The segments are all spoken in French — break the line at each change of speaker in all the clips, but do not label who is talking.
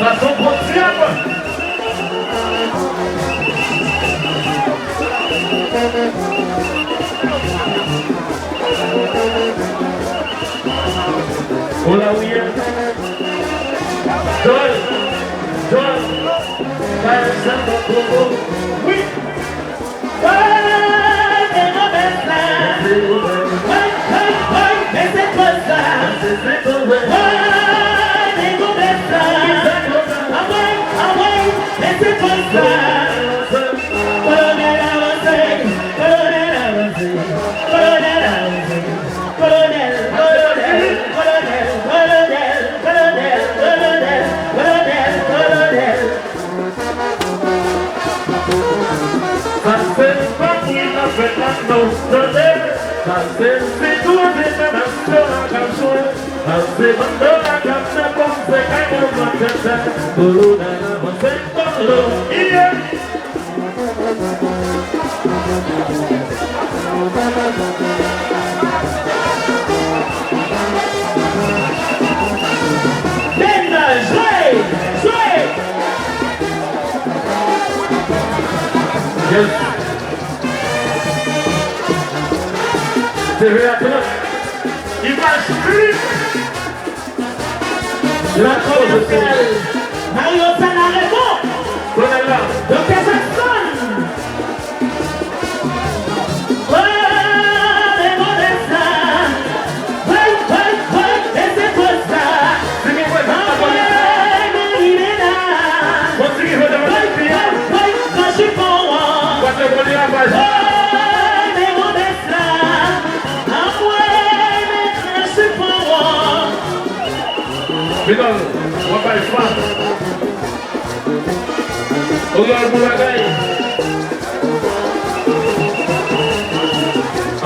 Façon pontière. Hola, William. Joel. Pasando como. Oui. La commerciale Mario Sanaremo donc ça sonne Because what by fun? Regarde pour la gaille.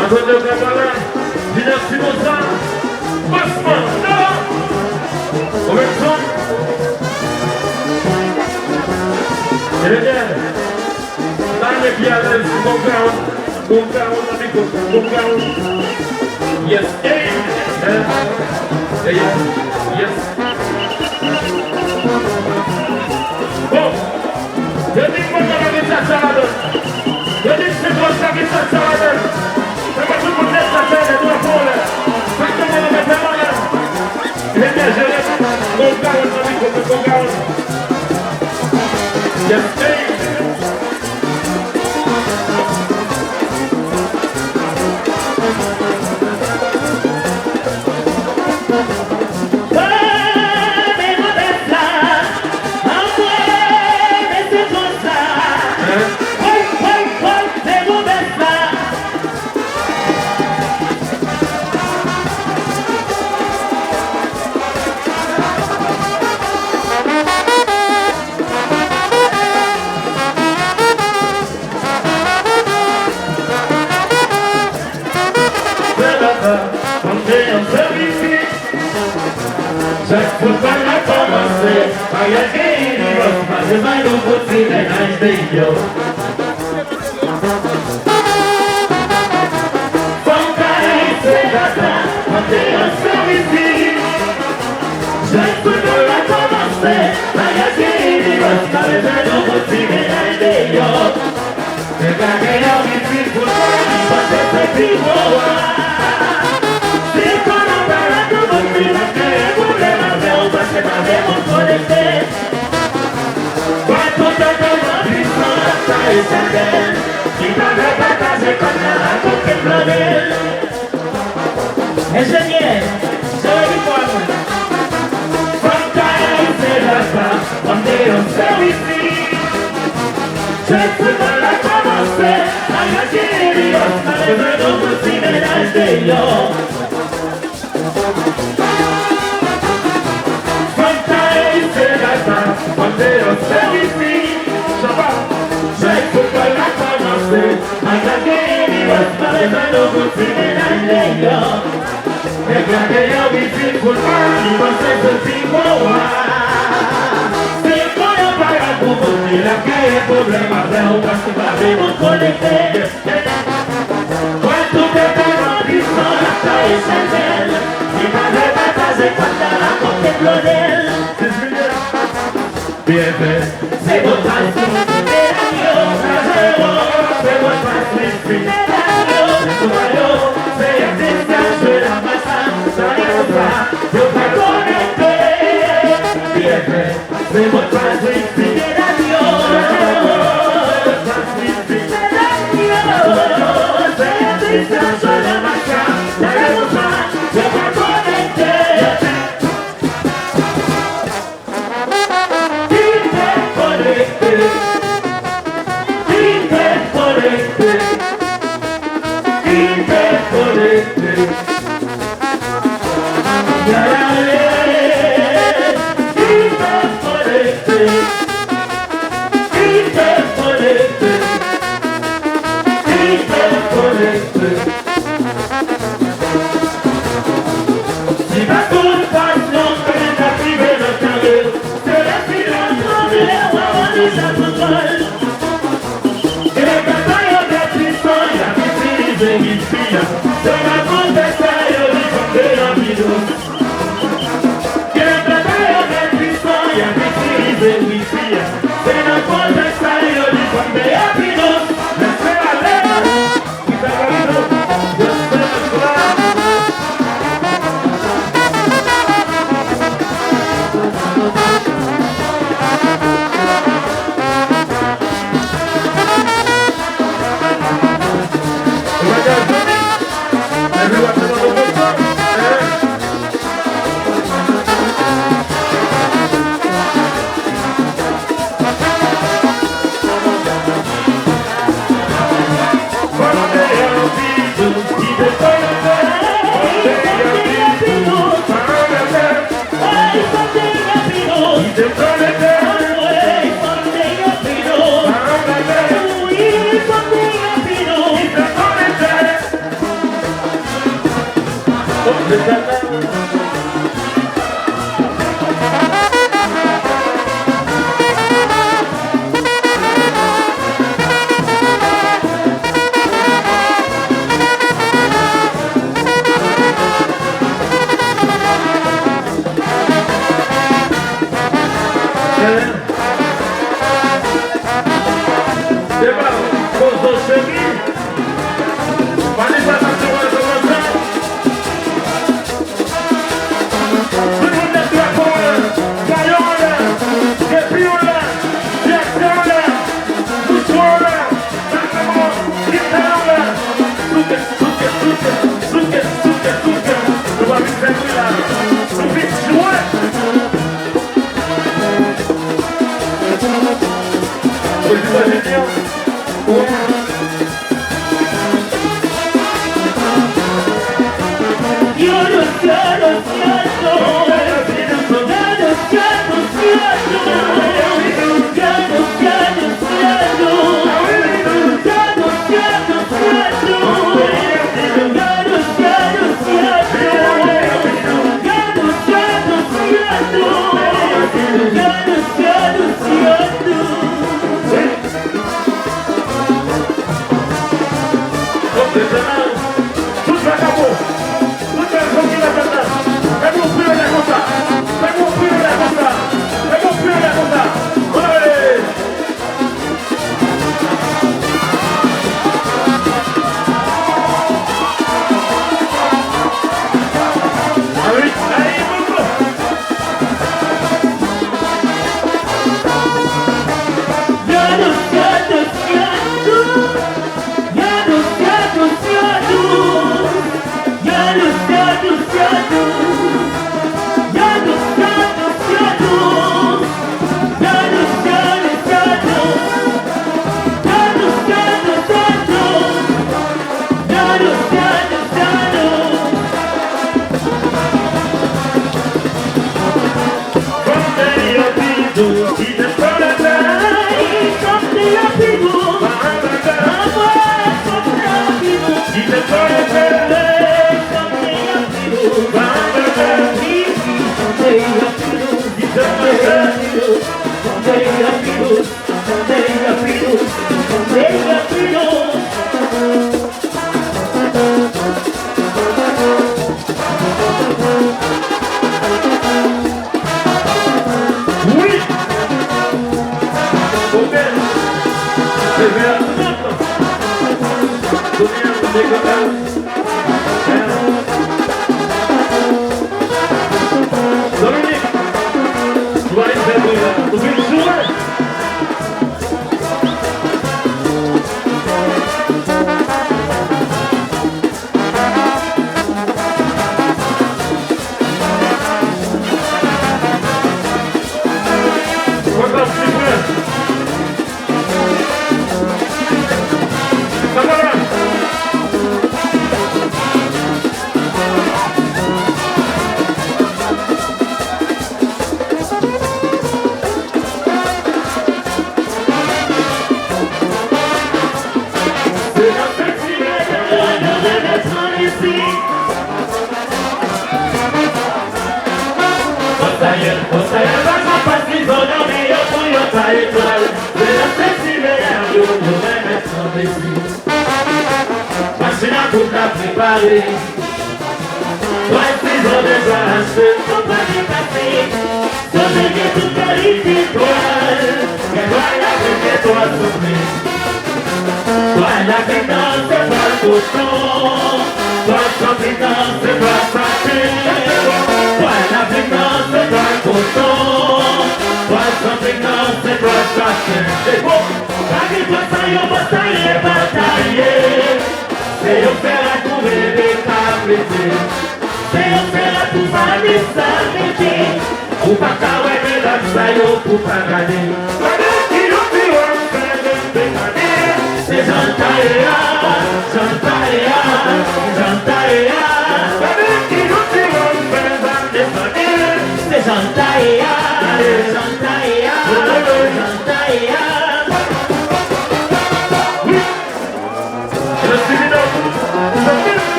Antonio Cabala, Dina Simosa, Basman, Robertson. Et le gars, dans les pieds à l'aise, bon ground, amigo, bon ground. Yes, yes. Bon, je dis que vous avez dit ça, je dis que c'est pour ça que ça, c'est pas tout le monde ça, c'est de la foule. Pas tout le monde met la main. Et bien, je laisse mon gars, Yes, Ganhar o bico, e você se se foi a pagar por você, que é problema não, mas tu vai ver no colete. Quanto tempo não pisou na cabeça dela, e vai fazer quando ela contemplou dele. Se botar assim, se botar assim, se existe a massa, eu vai conectar. Se botar assim,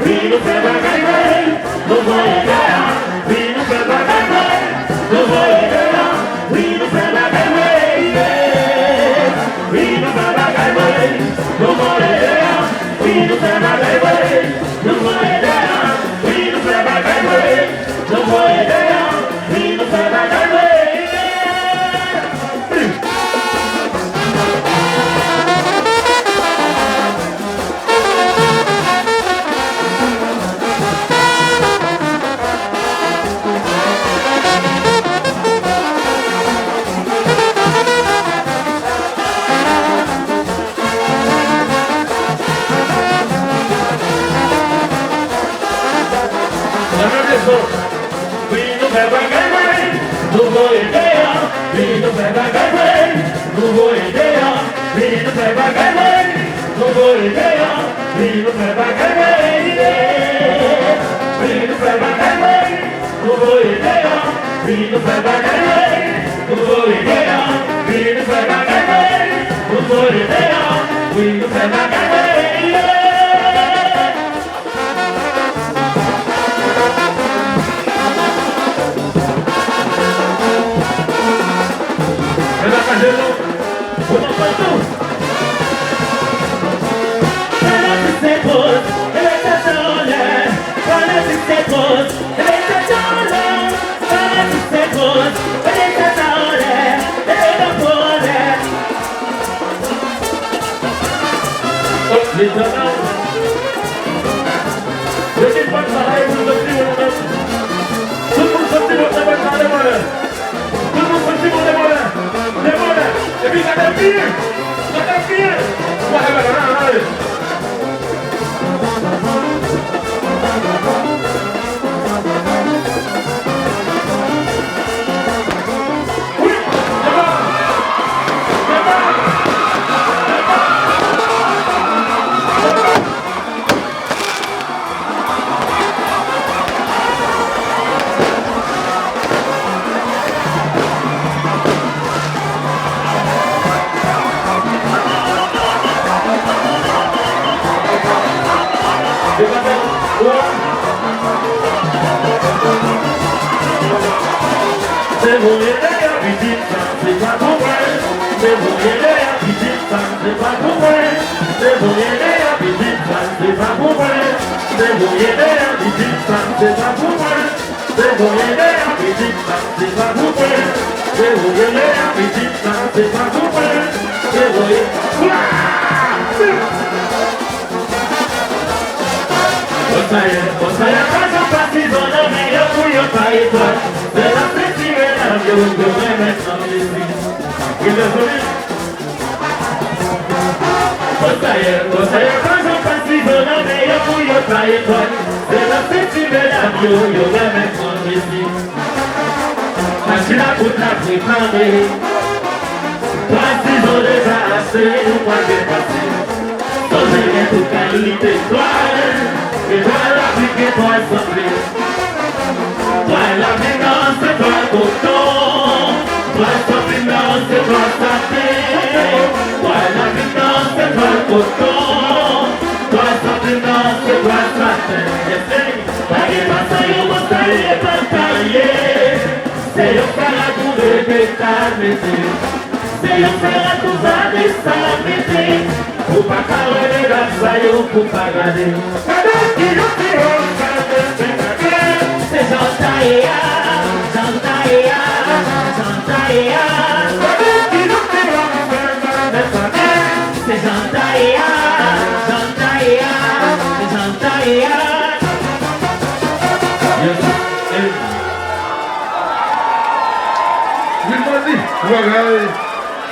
We don't nouveau idéa, vini nous faire bagaille, nouveau idéa, vini nous faire bagaille, vini nous faire bagaille, nouveau idéa, vini nous faire bagaille, nouveau idéa, vini nous faire bagaille, nouveau idéa, vini nous faire bagaille.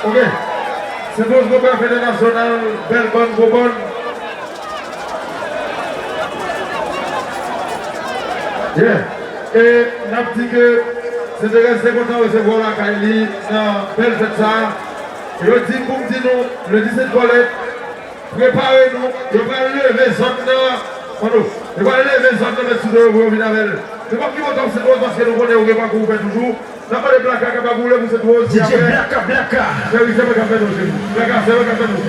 Ok, c'est pour le groupe fédéral Belbonne Bobonne. Yeah. Et n'a dit que c'est de rester content de recevoir la Kaili dans belle fête ça. Je dis pour nous, le 17 collecte, préparez-nous, je vais lever zone je vais lever zone de mettre sous le gros vinavel. C'est pas qui va cette rose parce que nous connaissons pas qu'on fait toujours. N'a pas de blacka qui va rouler pour cette rose.
DJ Blacka.
C'est pas qu'à faire non. Blacka, c'est pas qu'à faire non.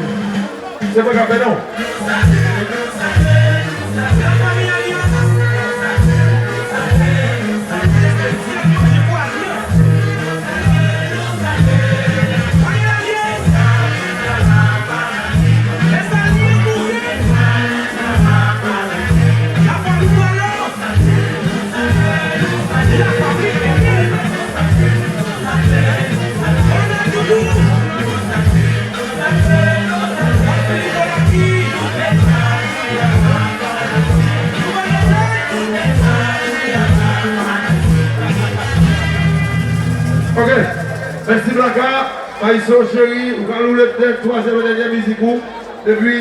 C'est pas qu'à faire non. Ok, merci Blacka, Maïso chéri, vous allez le troisième et dernier musique, et puis,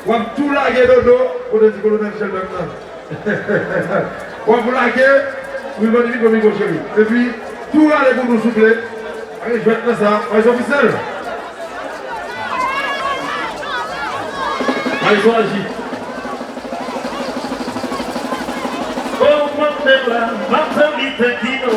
on va tout laguer de dos pour le colonel Sheldon. On va vous laguer, vous allez venir comme chéri. Et puis, tout aller pour nous souffler. Allez, je vais être là ça, Maïso officiel.
Allez, sois agile. Oh, Mandela, Martin Kino.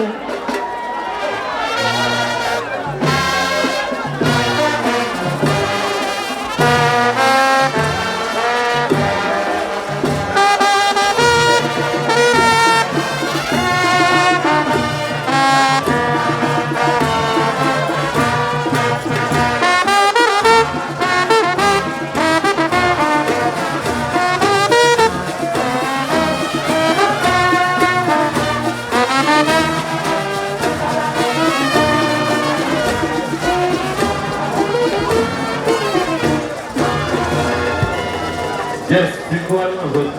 Yes, tu peux aller en votre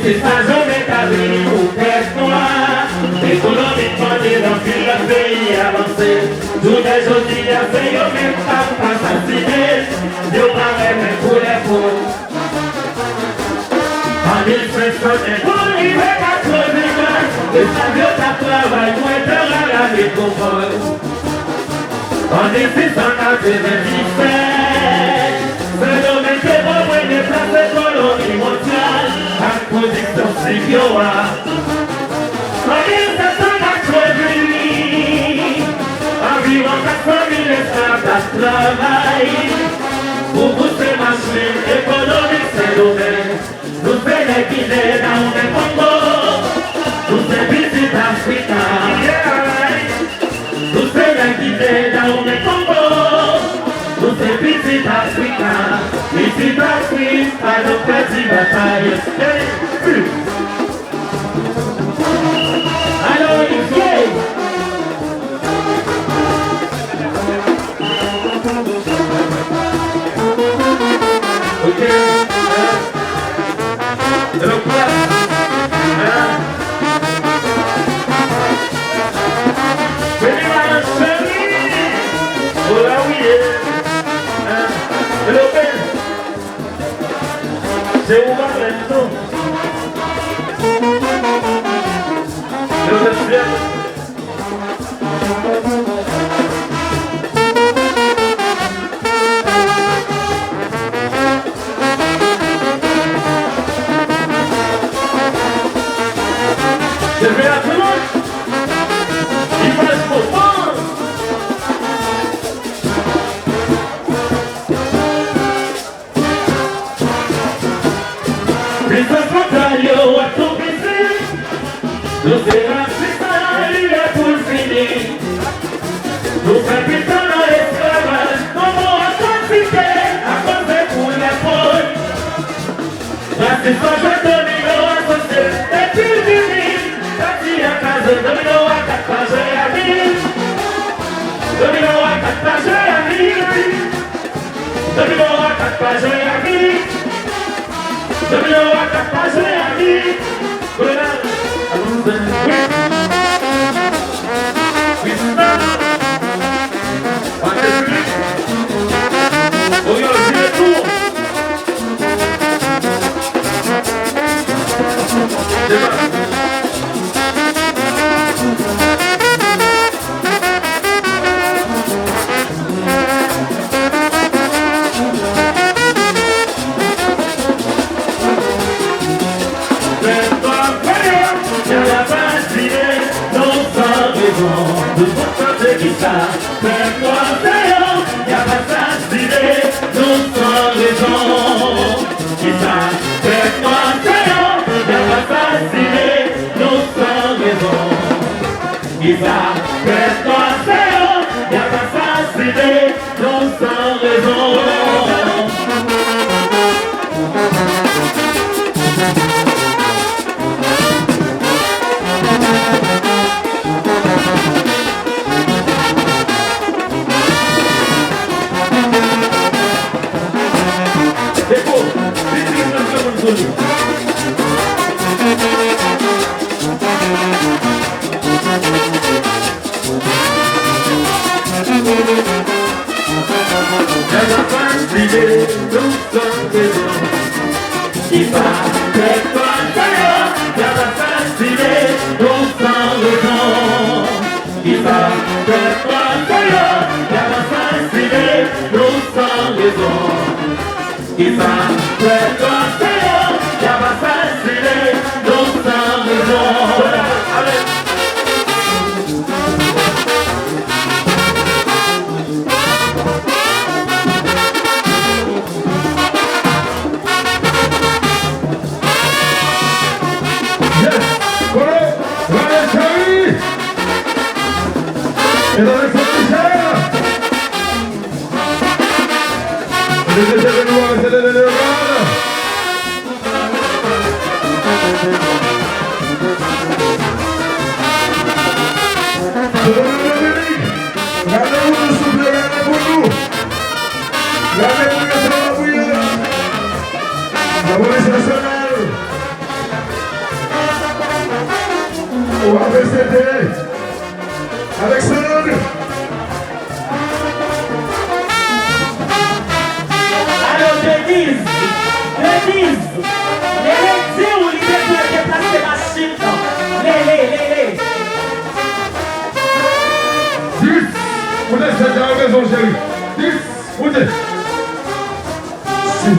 C'est pas jamais établi pour tête noire. Économiquement, dans le pays avancé. Tout les jours, il y a fait, y'a même pas assassiné. Y'a pas même pour les pauvres. En 1500, pour arriver à crever, les avions à travail, pour être à la métropole. En 1697, c'est le même que moi, moi, des places de colonie mondiale. Production Sigioa. En 1788, environ 400 000 esclaves à travail. Pour pousser machines économiques, c'est domaine. Nous faisons les Guinées dans le Congo. Nous faisons visite Africa. Nous faisons les Guinées dans le Congo. Nous faisons visite Africa. Visite Africa, nos petits batailles. Alors, Olivier! Ok. De la place. Venez la chérie! Oh là oui! Hello, Ben! C'est ouvert maintenant. Je vous remercie. Je vais à tout le monde. Il passe pour moi. Les enfants d'ailleurs à tout baiser. Nous sommes il a tout fini. Nous habitons dans l'esclavage. Comment atrocité à cause de pour la faute. La saison je donne associé. Et puis divine. Parti à casa, domino à 4 pages à 1000. Domino à 4 pages à 1000. Domino à 4 pages à 1000. Domino à 4 pages à 1000. Voilà. Tout le monde chante qui ça, fais-moi zéro, y'a pas fasciné, nous sans raison. Qui ça, fais-moi zéro, y'a pas fasciné, nous sans raison. Qui ça, fais-moi zéro, y'a pas fasciné, nous sans raison. Qui va faire toi d'ailleurs, y'a pas fasciné, nous sans raison. Qui va faire toi d'ailleurs, y'a pas fasciné, nous sans raison. Qui va faire toi d'ailleurs, y'a pas fasciné, nous sans raison. Allez.
Et dans les Saint-Michel, les événements, c'est les Léogades. Regardez-vous nous souffler, regardez-vous nous. Regardez-vous que ça va bouillir. La police nationale. On va précéder. Alexandre.
Alors, Denise, dis où il est pour déplacer la machine. Les.
10. Vous êtes déjà à la maison, chérie. 10. Vous êtes. C'est